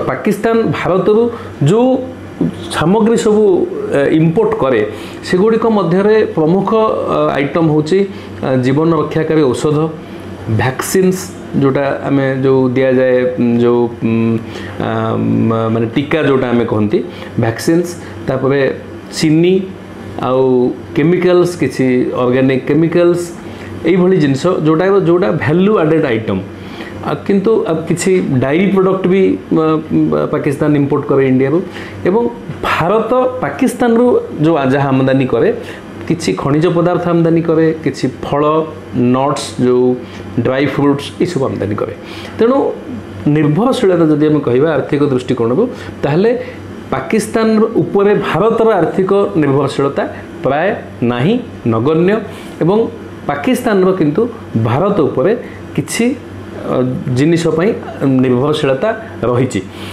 पाकिस्तान भारत जो सामग्री सब इंपोर्ट करे सेगुड़िक मध्य प्रमुख आइटम होची जीवन रक्षाकारी औषध वैक्सीन्स जोटा आम जो दि जाए जो माने टीका जोटा आम कहती वैक्सीन्स तापर चीनी आउ केमिकल्स किसी ऑर्गेनिक केमिकल्स यही जिनस जोटा जोटा वैल्यू एडेड आइटम किंतु किसी डायरी प्रोडक्ट भी पाकिस्तान इंपोर्ट करे इंडिया रू एवं भारत पाकिस्तान रू जो जहाँ आमदानी करे किसी खनिज पदार्थ आमदानी करे किसी फल नट्स जो ड्राई फ्रुट्स ये सब आमदानी करे तेणु निर्भरशीलता जदि आम कह आर्थिक दृष्टिकोण रू ताहले पाकिस्तान उपरे भारतर आर्थिक निर्भरशीलता प्राय नाही नगण्य एवं पाकिस्तान रो किंतु भारत उपरे किछि जिनिस निर्भरशीलता रही।